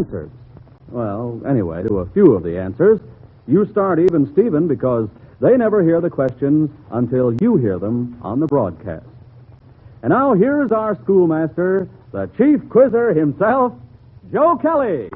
answers. Well, anyway, to a few of the answers. You start even Steven because they never hear the questions until you hear them on the broadcast. And now here's our schoolmaster, the chief quizzer himself, Joe Kelly.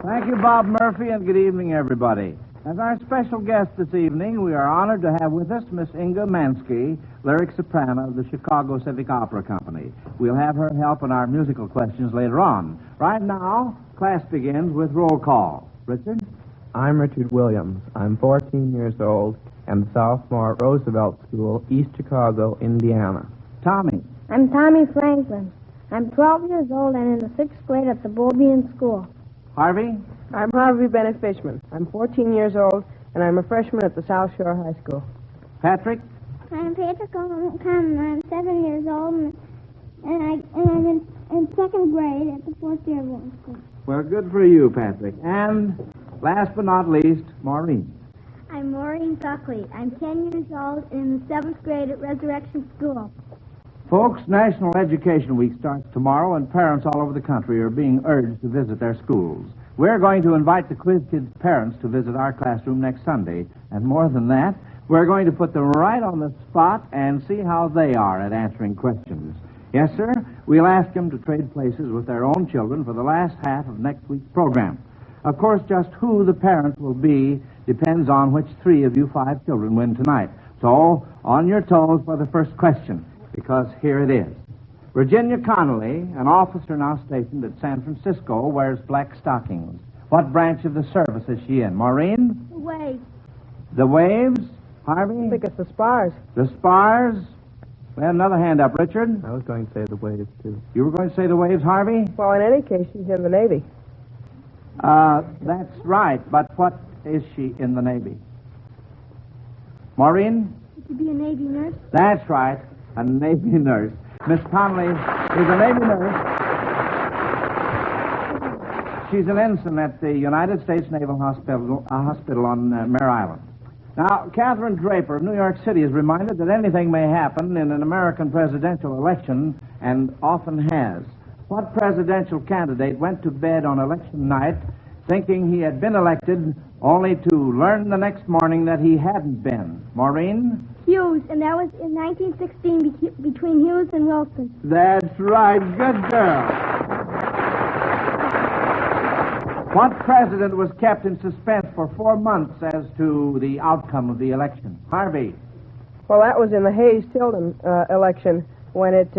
Thank you, Bob Murphy, and good evening, everybody. As our special guest this evening, we are honored to have with us Miss Inga Mansky, lyric soprano of the Chicago Civic Opera Company. We'll have her help in our musical questions later on. Right now, class begins with roll call. Richard? I'm Richard Williams. I'm 14 years old and a sophomore at Roosevelt School, East Chicago, Indiana. Tommy? I'm Tommy Franklin. I'm 12 years old and in the 6th grade at the Bowdoin School. Harvey? I'm Harvey Bennett Fishman. I'm 14 years old, and I'm a freshman at the South Shore High School. Patrick? I'm Patrick Conlon. I'm 7 years old, and I'm in 2nd grade at the 4th year of school. Well, good for you, Patrick. And last but not least, Maureen. I'm Maureen Buckley. I'm 10 years old and in the 7th grade at Resurrection School. Folks, National Education Week starts tomorrow, and parents all over the country are being urged to visit their schools. We're going to invite the Quiz Kids' parents to visit our classroom next Sunday. And more than that, we're going to put them right on the spot and see how they are at answering questions. Yes, sir, we'll ask them to trade places with their own children for the last half of next week's program. Of course, just who the parents will be depends on which 3 of you 5 children win tonight. So, on your toes for the first question, because here it is. Virginia Connolly, an officer now stationed at San Francisco, wears black stockings. What branch of the service is she in? Maureen? The Waves. The Waves? Harvey? I think it's the Spars. The Spars? We have another hand up, Richard. I was going to say the Waves, too. You were going to say the Waves, Harvey? Well, in any case, she's in the Navy. That's right, but what is she in the Navy? Maureen? To be a Navy nurse. That's right, a Navy nurse. Miss Connolly is a Navy nurse. She's an ensign at the United States Naval Hospital on Mare Island. Now, Catherine Draper of New York City is reminded that anything may happen in an American presidential election, and often has. What presidential candidate went to bed on election night thinking he had been elected, only to learn the next morning that he hadn't been? Maureen? Hughes, and that was in 1916 between Hughes and Wilson. That's right. Good girl. What president was kept in suspense for 4 months as to the outcome of the election? Harvey. Well, that was in the Hayes-Tilden election when it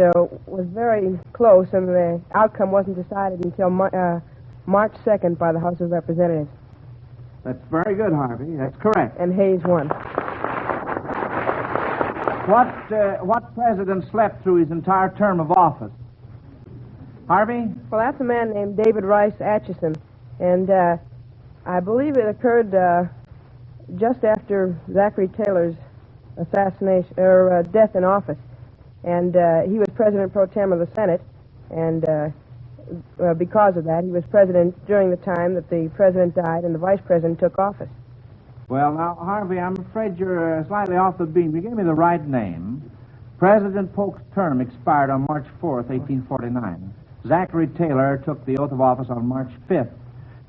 was very close and the outcome wasn't decided until March 2nd by the House of Representatives. That's very good, Harvey. That's correct. And Hayes won. What president slept through his entire term of office? Harvey? Well, that's a man named David Rice Atchison. And I believe it occurred just after Zachary Taylor's assassination or death in office. And he was president pro tem of the Senate. And because of that, he was president during the time that the president died and the vice president took office. Well, now, Harvey, I'm afraid you're slightly off the beam. You gave me the right name. President Polk's term expired on March 4th, 1849. Zachary Taylor took the oath of office on March 5th,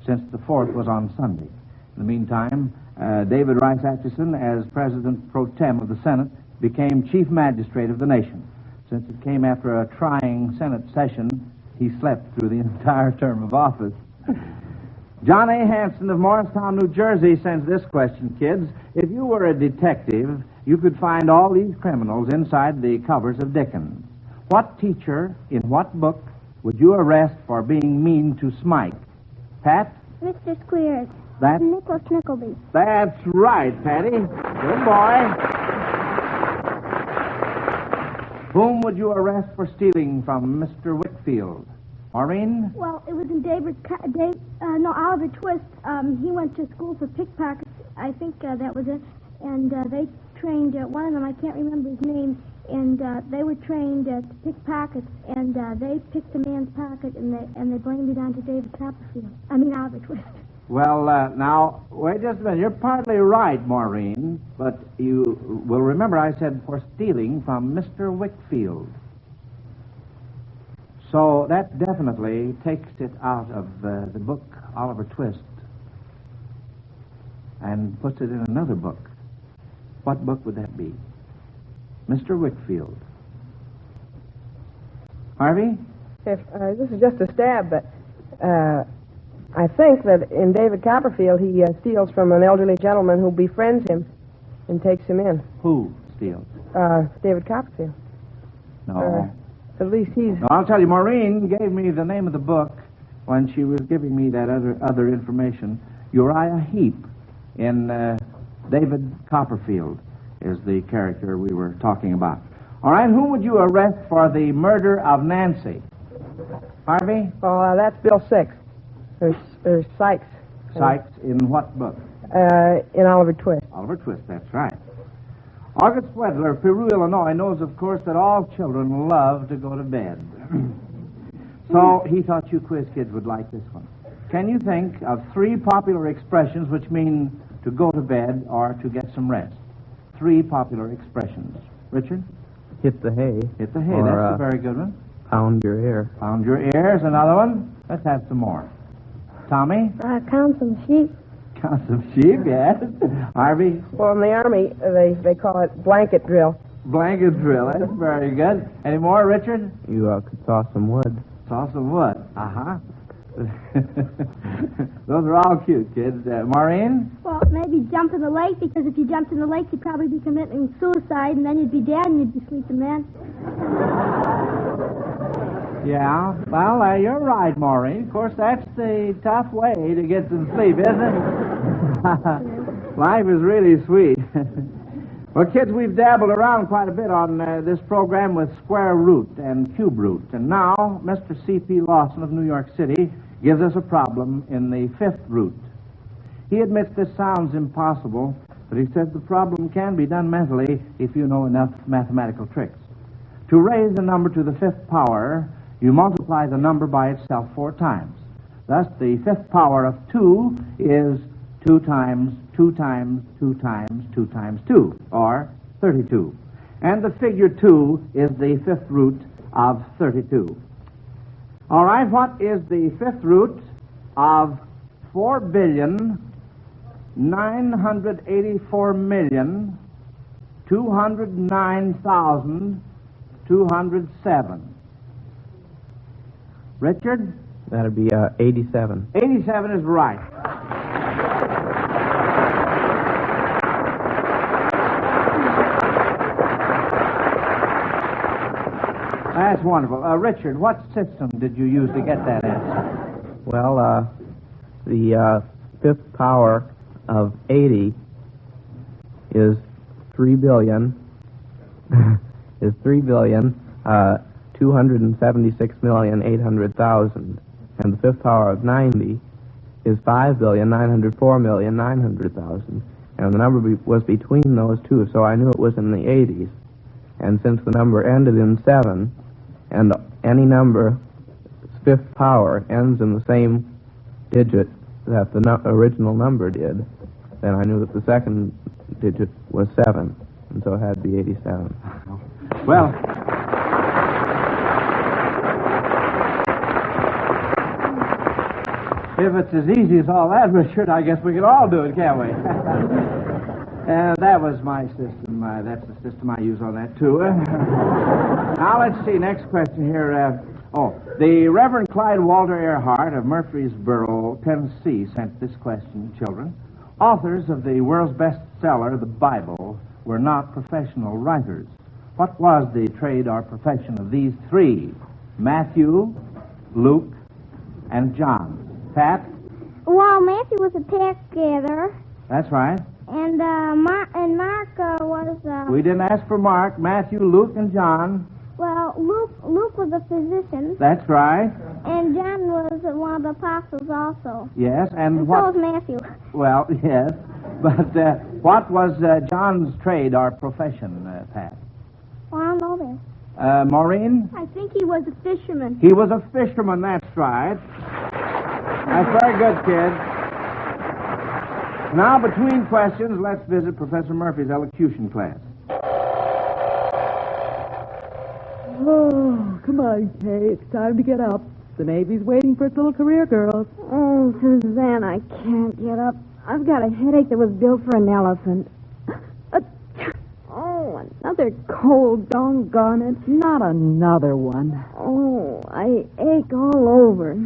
since the 4th was on Sunday. In the meantime, David Rice Atchison, as president pro tem of the Senate, became chief magistrate of the nation. Since it came after a trying Senate session, he slept through the entire term of office. John A. Hanson of Morristown, New Jersey, sends this question, kids. If you were a detective, you could find all these criminals inside the covers of Dickens. What teacher in what book would you arrest for being mean to Smike? Pat? Mr. Squeers. That's Nicholas Nickleby. That's right, Patty. Good boy. Whom would you arrest for stealing from Mr. Whitfield? Maureen? Well, it was in Oliver Twist. He went to school for pickpockets. I think that was it. And they trained one of them. I can't remember his name. And they were trained to pick pockets. And they picked a man's pocket, and they blamed it on to David Copperfield. Oliver Twist. Well, now, wait just a minute. You're partly right, Maureen, but you will remember I said for stealing from Mr. Wickfield. So that definitely takes it out of the book Oliver Twist and puts it in another book. What book would that be? Mr. Wickfield. Harvey? This is just a stab, but I think that in David Copperfield he steals from an elderly gentleman who befriends him and takes him in. Who steals? David Copperfield. No. At least he's... No, I'll tell you, Maureen gave me the name of the book when she was giving me that other information. Uriah Heep in David Copperfield is the character we were talking about. All right, who would you arrest for the murder of Nancy? Harvey? Oh, that's Bill Six. Or Sykes. Sykes in what book? In Oliver Twist. Oliver Twist, that's right. August Wedler of Peru, Illinois, knows, of course, that all children love to go to bed. So he thought you quiz kids would like this one. Can you think of 3 popular expressions which mean to go to bed or to get some rest? 3 popular expressions. Richard? Hit the hay. Hit the hay, or, that's a very good one. Pound your ear. Pound your ear is another one. Let's have some more. Tommy? Count some sheep. Count some sheep, yes. Harvey? Well, in the Army, they call it blanket drill. Blanket drill, that's very good. Any more, Richard? You could saw some wood. Saw some wood. Uh-huh. Those are all cute, kids. Maureen? Well, maybe jump in the lake, because if you jumped in the lake, you'd probably be committing suicide, and then you'd be dead, and you'd be sleeping then. Yeah, well, you're right, Maureen. Of course, that's the tough way to get some sleep, isn't it? Life is really sweet. Well, kids, we've dabbled around quite a bit on this program with square root and cube root. And now, Mr. C.P. Lawson of New York City gives us a problem in the 5th root. He admits this sounds impossible, but he says the problem can be done mentally if you know enough mathematical tricks. To raise a number to the 5th power, you multiply the number by itself 4 times. Thus, the 5th power of 2 is 2 times 2 times 2 times 2 times 2, or 32. And the figure 2 is the 5th root of 32. All right, what is the 5th root of 4,984,209,207? Richard? That'd be 87. 87 is right. That's wonderful. Richard, what system did you use to get that answer? Well, the 5th power of 80 is 3 billion. is 3,276,800,000. And the 5th power of 90 is 5,904,900,000. And the number was between those two, so I knew it was in the 80s. And since the number ended in 7, and any number, 5th power, ends in the same digit that the original number did, then I knew that the second digit was 7, and so it had to be 87. Well, if it's as easy as all that, Richard, I guess we can all do it, can't we? That was my system. That's the system I use on that, too. Now, let's see. Next question here. The Reverend Clyde Walter Earhart of Murfreesboro, Tennessee, sent this question, children. Authors of the world's bestseller, the Bible, were not professional writers. What was the trade or profession of these 3? Matthew, Luke, and John. Pat? Well, Matthew was a tax gatherer. That's right. And Mark was... We didn't ask for Mark. Matthew, Luke, and John. Well, Luke was a physician. That's right. And John was one of the apostles also. Yes, and so what... was Matthew. Well, yes. But what was John's trade or profession, Pat? Well, I don't know this. Maureen? I think he was a fisherman. He was a fisherman, that's right. That's very good, kid. Now, between questions, let's visit Professor Murphy's elocution class. Oh, come on, Kay. It's time to get up. The Navy's waiting for its little career girls. Oh, Suzanne, I can't get up. I've got a headache that was built for an elephant. Oh, another cold, doggone it. Not another one. Oh, I ache all over.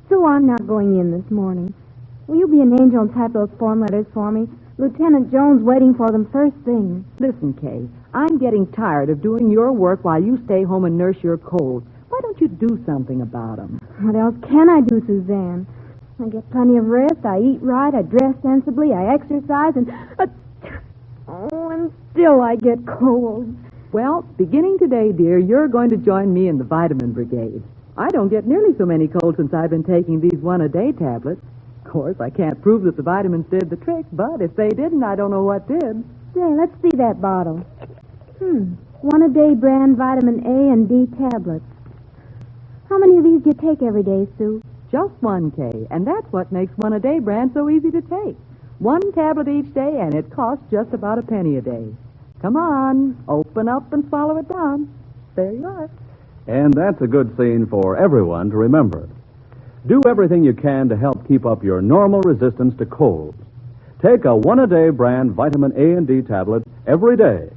So I'm not going in this morning. Will you be an angel and type those form letters for me? Lieutenant Jones waiting for them first thing. Listen, Kay, I'm getting tired of doing your work while you stay home and nurse your cold. Why don't you do something about them? What else can I do, Suzanne? I get plenty of rest, I eat right, I dress sensibly, I exercise, and still I get cold. Well, beginning today, dear, you're going to join me in the vitamin brigade. I don't get nearly so many colds since I've been taking these one-a-day tablets. Of course, I can't prove that the vitamins did the trick, but if they didn't, I don't know what did. Say, let's see that bottle. One-a-day brand vitamin A and D tablets. How many of these do you take every day, Sue? Just one, Kay, and that's what makes one-a-day brand so easy to take. One tablet each day, and it costs just about a penny a day. Come on, open up and swallow it down. There you are. And that's a good scene for everyone to remember. Do everything you can to help keep up your normal resistance to colds. Take a one-a-day brand vitamin A and D tablet every day.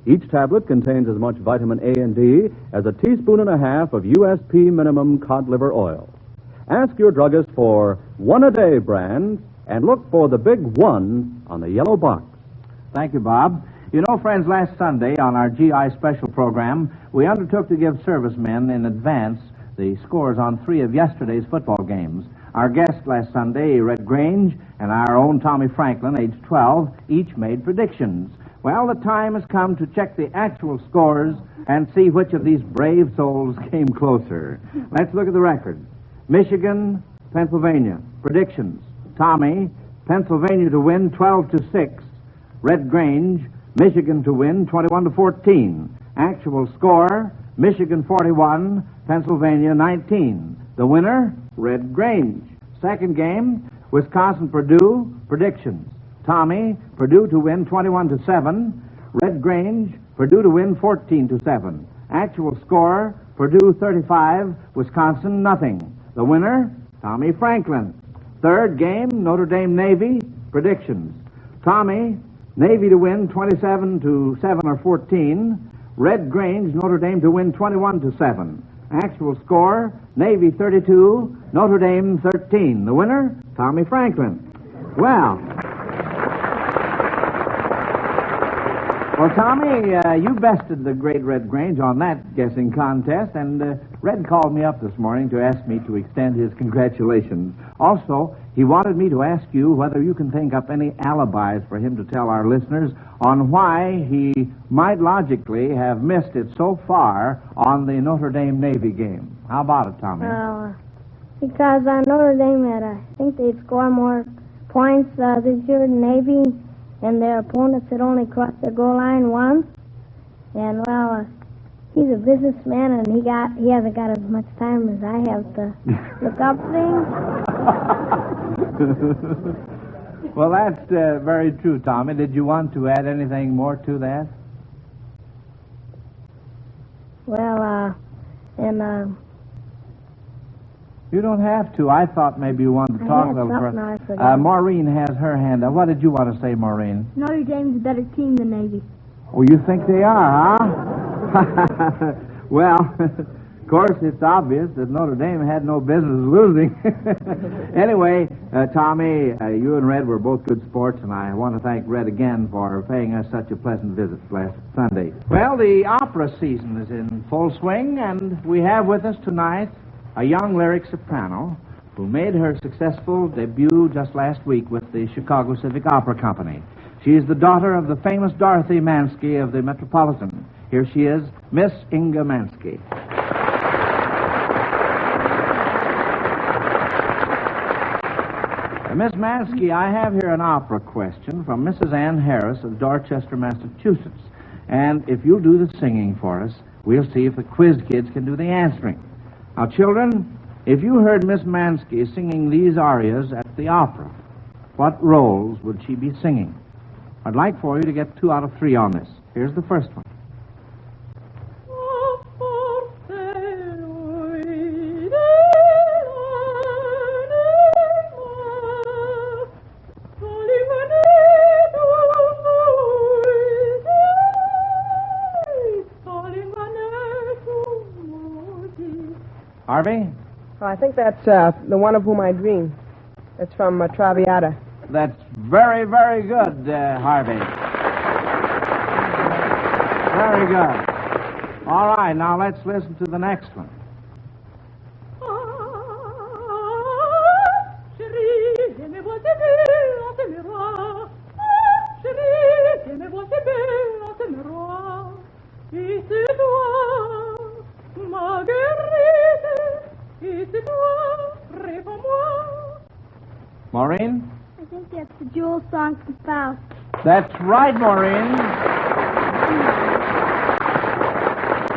Each tablet contains as much vitamin A and D as a teaspoon and a half of USP minimum cod liver oil. Ask your druggist for one-a-day brand and look for the big one on the yellow box. Thank you, Bob. You know, friends, last Sunday on our GI special program, we undertook to give servicemen in advance the scores on 3 of yesterday's football games. Our guest last Sunday, Red Grange, and our own Tommy Franklin, age 12, each made predictions. Well, the time has come to check the actual scores and see which of these brave souls came closer. Let's look at the record. Michigan, Pennsylvania. Predictions. Tommy, Pennsylvania to win 12-6. Red Grange, Michigan to win 21-14. Actual score, Michigan 41, Pennsylvania 19. The winner, Red Grange. Second game, Wisconsin-Purdue. Predictions. Tommy, Purdue to win 21-7. Red Grange, Purdue to win 14-7. Actual score, Purdue 35, Wisconsin nothing. The winner, Tommy Franklin. Third game, Notre Dame Navy. Predictions. Tommy, Navy to win 27-7 or 14. Red Grange, Notre Dame to win 21-7. Actual score, Navy 32, Notre Dame 13. The winner, Tommy Franklin. Well, Tommy, you bested the great Red Grange on that guessing contest, and Red called me up this morning to ask me to extend his congratulations. Also, he wanted me to ask you whether you can think up any alibis for him to tell our listeners on why he might logically have missed it so far on the Notre Dame Navy game. How about it, Tommy? Well, because Notre Dame I think they'd score more points this year than Navy, and their opponents had only crossed the goal line once. And, well, he's a businessman, and he hasn't got as much time as I have to look up things. Well, that's very true, Tommy. Did you want to add anything more to that? Well, you don't have to. I thought maybe you wanted to talk a little further. Maureen has her hand up. What did you want to say, Maureen? Notre Dame's a better team than Navy. Oh, you think they are, huh? Well, of course, it's obvious that Notre Dame had no business losing. Anyway, Tommy, you and Red were both good sports, and I want to thank Red again for paying us such a pleasant visit last Sunday. Well, the opera season is in full swing, and we have with us tonight a young lyric soprano who made her successful debut just last week with the Chicago Civic Opera Company. She is the daughter of the famous Dorothy Mansky of the Metropolitan. Here she is, Miss Inga Mansky. Miss Mansky, I have here an opera question from Mrs. Ann Harris of Dorchester, Massachusetts. And if you'll do the singing for us, we'll see if the quiz kids can do the answering. Now, children, if you heard Miss Mansky singing these arias at the opera, what roles would she be singing? I'd like for you to get 2 out of 3 on this. Here's the first one. Harvey? Well, I think that's The One of Whom I Dream. It's from Traviata. That's very, very good, Harvey. Very good. All right, now let's listen to the next one. Maureen? I think that's the Jewel song from Faust. That's right, Maureen.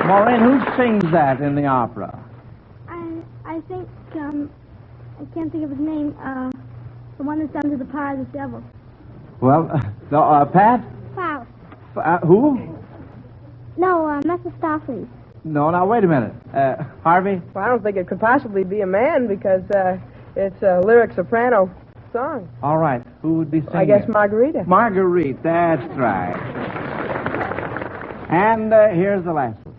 Maureen, who sings that in the opera? I think, I can't think of his name, the one that's under the power of the devil. Well, Pat? Faust. Who? No, Mephistopheles. No, now, wait a minute. Harvey? Well, I don't think it could possibly be a man because it's a lyric soprano song. All right. Who would be singing? I guess Margarita. Marguerite, that's right. And here's the last one.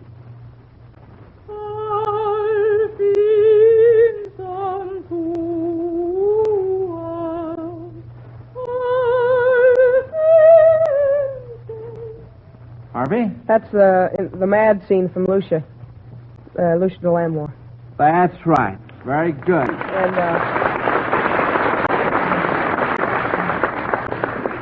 Harvey? That's the mad scene from Lucia. Lucia de Lammermoor. That's right. Very good.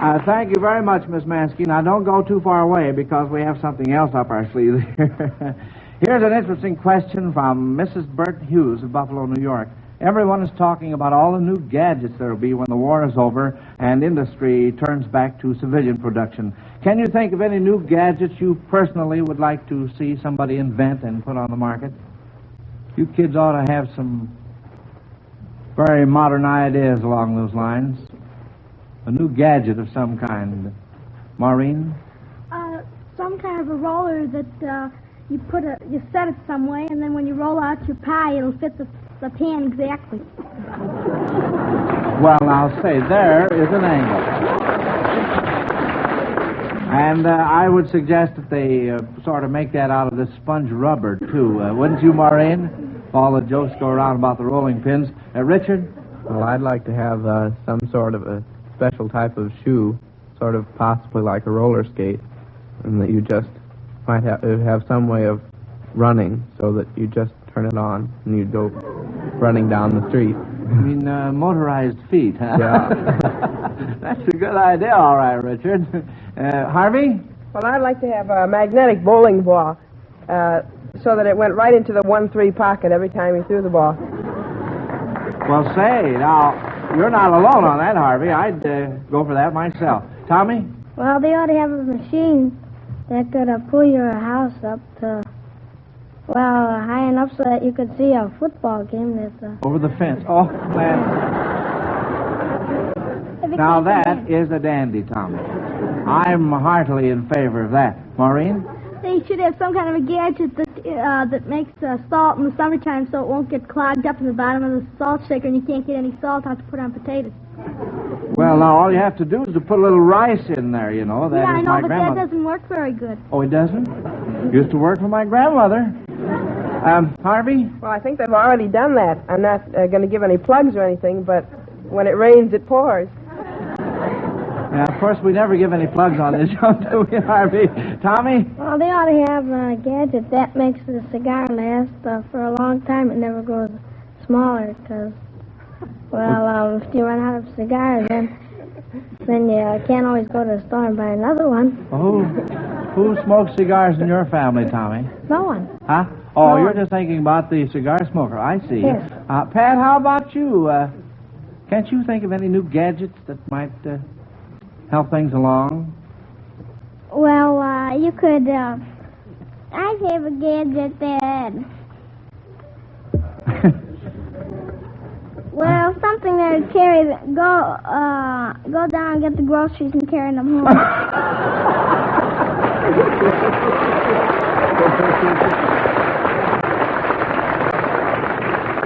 And thank you very much, Miss Mansky. Now, don't go too far away because we have something else up our sleeve here. Here's an interesting question from Mrs. Bert Hughes of Buffalo, New York. Everyone is talking about all the new gadgets there will be when the war is over and industry turns back to civilian production. Can you think of any new gadgets you personally would like to see somebody invent and put on the market? You kids ought to have some very modern ideas along those lines. A new gadget of some kind. Maureen? Some kind of a roller that you set it some way, and then when you roll out your pie, it'll fit the pan exactly. Well, now say, there is an angle. And I would suggest that they sort of make that out of this sponge rubber, too. Wouldn't you, Maureen? All the jokes go around about the rolling pins. Richard? Well, I'd like to have some sort of a special type of shoe, sort of possibly like a roller skate, and that you just might have some way of running so that you just turn it on and you go running down the street. You mean motorized feet, huh? Yeah. That's a good idea, all right, Richard. Harvey? Well, I'd like to have a magnetic bowling ball so that it went right into the 1-3 pocket every time you threw the ball. Well, say, now, you're not alone on that, Harvey. I'd go for that myself. Tommy? Well, they ought to have a machine that could pull your house up to, high enough so that you could see a football game. Over the fence. Oh, man. Now, that is a dandy, Tommy. I'm heartily in favor of that. Maureen? They should have some kind of a gadget that makes salt in the summertime so it won't get clogged up in the bottom of the salt shaker and you can't get any salt out to put on potatoes. Well, now, all you have to do is to put a little rice in there, you know. Yeah, I know, my but grandmother. that doesn't work very good. Oh, it doesn't? Used to work for my grandmother. Harvey? Well, I think they've already done that. I'm not going to give any plugs or anything, but when it rains, it pours. Yeah, of course, we never give any plugs on this show, do we, Harvey? Tommy? Well, they ought to have a gadget that makes the cigar last for a long time. It never grows smaller because, if you run out of cigars, then you can't always go to the store and buy another one. Oh, who smokes cigars in your family, Tommy? No one. Huh? Oh, No you're one. just thinking about the cigar smoker. I see. Yes. Pat, how about you? Can't you think of any new gadgets that might help things along? Well, you could, I have a gadget that... Well, something there to carry. Go down and get the groceries and carry them home.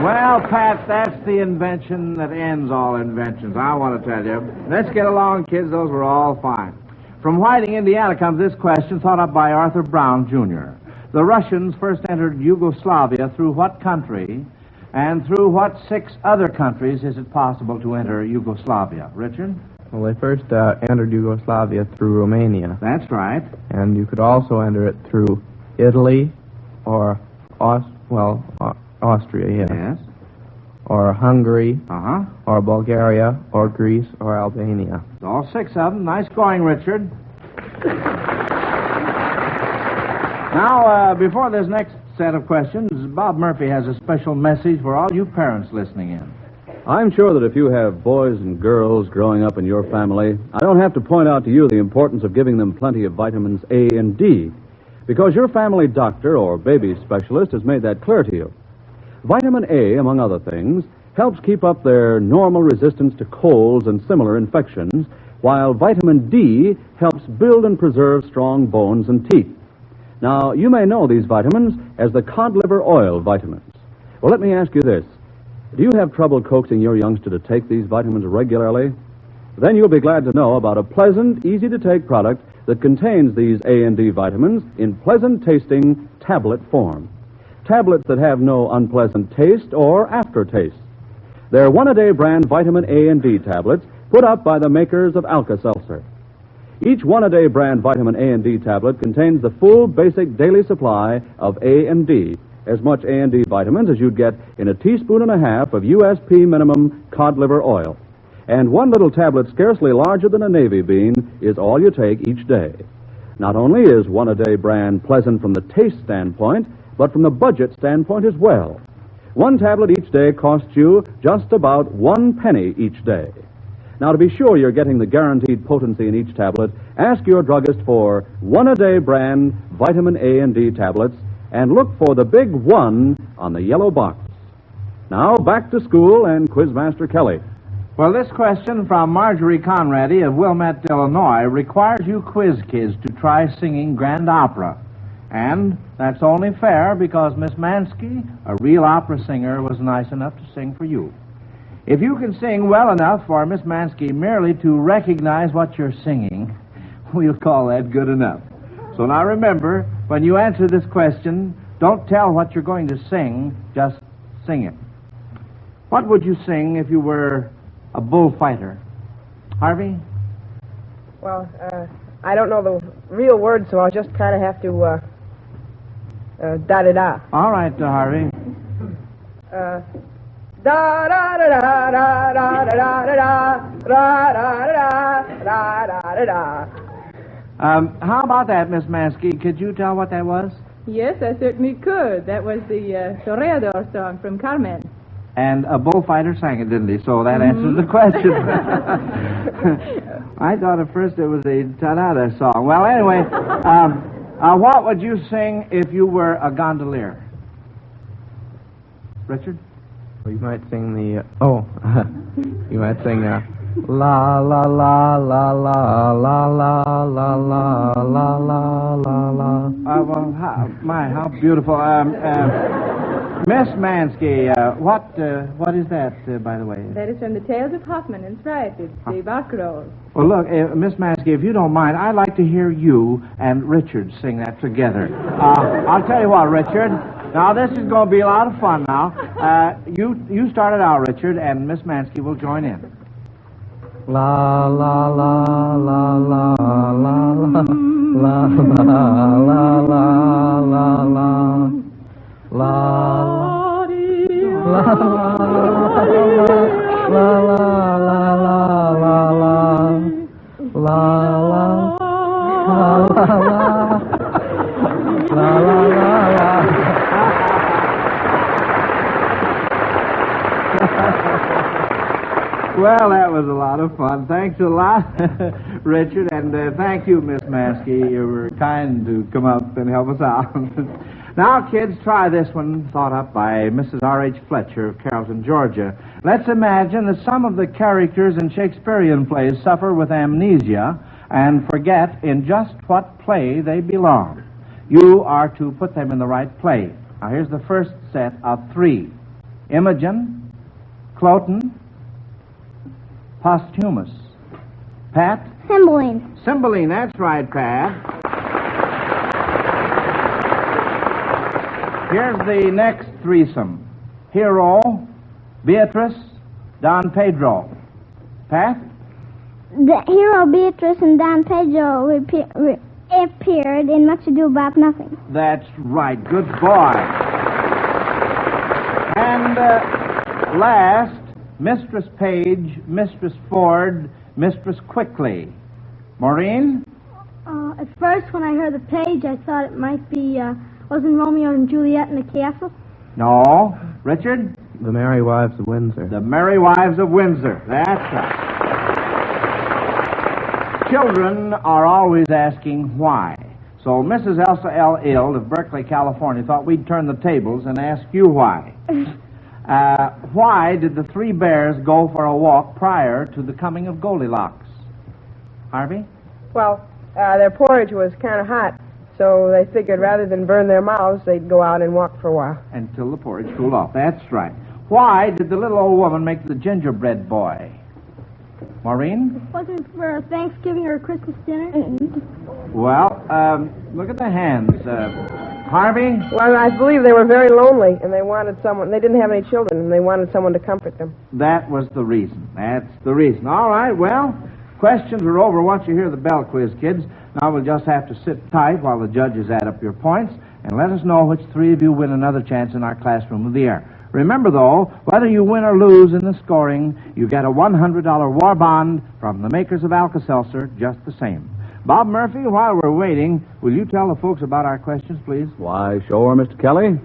Well, Pat, that's the invention that ends all inventions, I want to tell you. Let's get along, kids. Those were all fine. From Whiting, Indiana, comes this question thought up by Arthur Brown, Jr. The Russians first entered Yugoslavia through what country, and through what 6 other countries is it possible to enter Yugoslavia? Richard? Well, they first entered Yugoslavia through Romania. That's right. And you could also enter it through Italy or Austria, Yes. or Hungary, Uh-huh. or Bulgaria, or Greece, or Albania. All 6 of them. Nice going, Richard. Now, before this next set of questions, Bob Murphy has a special message for all you parents listening in. I'm sure that if you have boys and girls growing up in your family, I don't have to point out to you the importance of giving them plenty of vitamins A and D, because your family doctor or baby specialist has made that clear to you. Vitamin A, among other things, helps keep up their normal resistance to colds and similar infections, while vitamin D helps build and preserve strong bones and teeth. Now, you may know these vitamins as the cod liver oil vitamins. Well, let me ask you this. Do you have trouble coaxing your youngster to take these vitamins regularly? Then you'll be glad to know about a pleasant, easy-to-take product that contains these A and D vitamins in pleasant-tasting tablet form. Tablets that have no unpleasant taste or aftertaste. They're one-a-day brand vitamin A and D tablets put up by the makers of Alka-Seltzer. Each one-a-day brand vitamin A and D tablet contains the full basic daily supply of A and D, as much A and D vitamins as you'd get in a teaspoon and a half of USP minimum cod liver oil. And one little tablet scarcely larger than a navy bean is all you take each day. Not only is one-a-day brand pleasant from the taste standpoint, but from the budget standpoint as well. One tablet each day costs you just about 1 penny each day. Now, to be sure you're getting the guaranteed potency in each tablet, ask your druggist for one-a-day brand vitamin A and D tablets, and look for the big 1 on the yellow box. Now, back to school and Quizmaster Kelly. Well, this question from Marjorie Conrady of Wilmette, Illinois, requires you quiz kids to try singing grand opera. And that's only fair because Miss Mansky, a real opera singer, was nice enough to sing for you. If you can sing well enough for Miss Mansky merely to recognize what you're singing, we'll call that good enough. So now remember, when you answer this question, don't tell what you're going to sing, just sing it. What would you sing if you were a bullfighter? Harvey? Well, I don't know the real words, so I'll just kind of have to da-da-da. All right, Harvey. How about that, Miss Mansky? Could you tell what that was? Yes, I certainly could. That was the Toreador song from Carmen. And a bullfighter sang it, didn't he? So that answers the question. I thought at first it was a ta-da song. Well, anyway, what would you sing if you were a gondolier? Richard? Well, you might sing the... you might sing la la la la la la la la la la la la la. Well, how beautiful. Miss Mansky, what is that, by the way? That is from the Tales of Hoffman. That's right. It's the Barcarolle. Well, look, Miss Mansky, if you don't mind, I'd like to hear you and Richard sing that together. I'll tell you what, Richard. Now, this is going to be a lot of fun now. You start it out, Richard, and Miss Mansky will join in. La la la la la la la la la la la la Well, that was a lot of fun. Thanks a lot, Richard, and thank you, Miss Maskey. You were kind to come up and help us out. Now, kids, try this one thought up by Mrs. R.H. Fletcher of Carrollton, Georgia. Let's imagine that some of the characters in Shakespearean plays suffer with amnesia and forget in just what play they belong. You are to put them in the right play. Now, here's the first set of 3. Imogen, Cloten, Posthumous. Pat? Cymbeline. Cymbeline, that's right, Pat. Here's the next threesome. Hero, Beatrice, Don Pedro. Pat? The hero Beatrice and Don Pedro appeared in Much Ado About Nothing. That's right. Good boy. And last, Mistress Page, Mistress Ford, Mistress Quickly. Maureen? At first, when I heard the page, I thought it might be, wasn't Romeo and Juliet in the castle? No. Richard? The Merry Wives of Windsor. The Merry Wives of Windsor. That's right. Children are always asking why. So Mrs. Elsa L. Ild of Berkeley, California, thought we'd turn the tables and ask you why. Why did the 3 bears go for a walk prior to the coming of Goldilocks? Harvey? Well, their porridge was kind of hot, so they figured rather than burn their mouths, they'd go out and walk for a while. Until the porridge cooled off. That's right. Why did the little old woman make the gingerbread boy? Maureen? Wasn't for a Thanksgiving or a Christmas dinner? Well, look at the hands. Harvey? Well, I believe they were very lonely, and they wanted someone. They didn't have any children, and they wanted someone to comfort them. That was the reason. That's the reason. All right, well, questions are over once you hear the bell quiz, kids. Now we'll just have to sit tight while the judges add up your points, and let us know which 3 of you win another chance in our classroom of the year. Remember, though, whether you win or lose in the scoring, you get a $100 war bond from the makers of Alka-Seltzer just the same. Bob Murphy, while we're waiting, will you tell the folks about our questions, please? Why, sure, Mr. Kelly.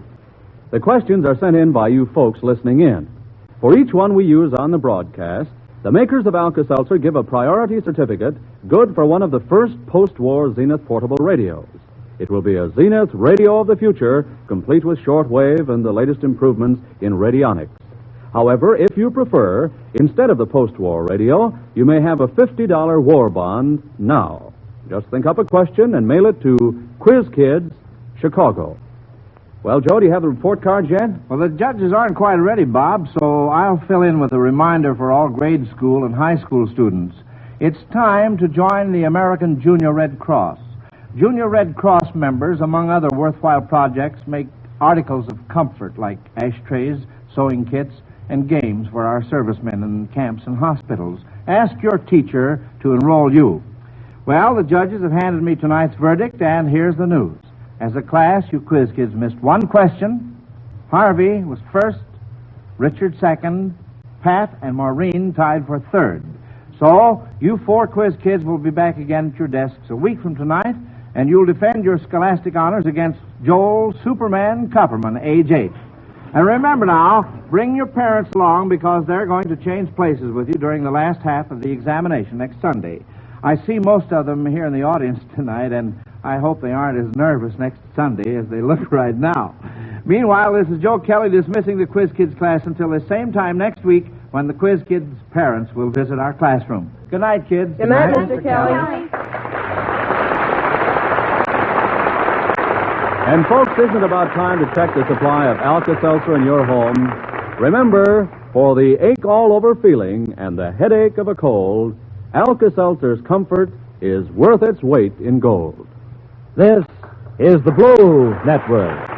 The questions are sent in by you folks listening in. For each one we use on the broadcast, the makers of Alka-Seltzer give a priority certificate good for one of the first post-war Zenith portable radios. It will be a Zenith radio of the future, complete with shortwave and the latest improvements in radionics. However, if you prefer, instead of the post-war radio, you may have a $50 war bond now. Just think up a question and mail it to Quiz Kids, Chicago. Well, Joe, do you have the report cards yet? Well, the judges aren't quite ready, Bob, so I'll fill in with a reminder for all grade school and high school students. It's time to join the American Junior Red Cross. Junior Red Cross members, among other worthwhile projects, make articles of comfort like ashtrays, sewing kits, and games for our servicemen in camps and hospitals. Ask your teacher to enroll you. Well, the judges have handed me tonight's verdict, and here's the news. As a class, you quiz kids missed 1 question. Harvey was first, Richard second, Pat and Maureen tied for third. So, you 4 quiz kids will be back again at your desks a week from tonight, and you'll defend your scholastic honors against Joel Superman Copperman, age 8. And remember now, bring your parents along because they're going to change places with you during the last half of the examination next Sunday. I see most of them here in the audience tonight, and I hope they aren't as nervous next Sunday as they look right now. Meanwhile, this is Joe Kelly dismissing the Quiz Kids class until the same time next week when the Quiz Kids' parents will visit our classroom. Good night, kids. Good night, Mr. Kelly. And folks, isn't it about time to check the supply of Alka-Seltzer in your home? Remember, for the ache-all-over feeling and the headache of a cold, Alka-Seltzer's comfort is worth its weight in gold. This is the Blue Network.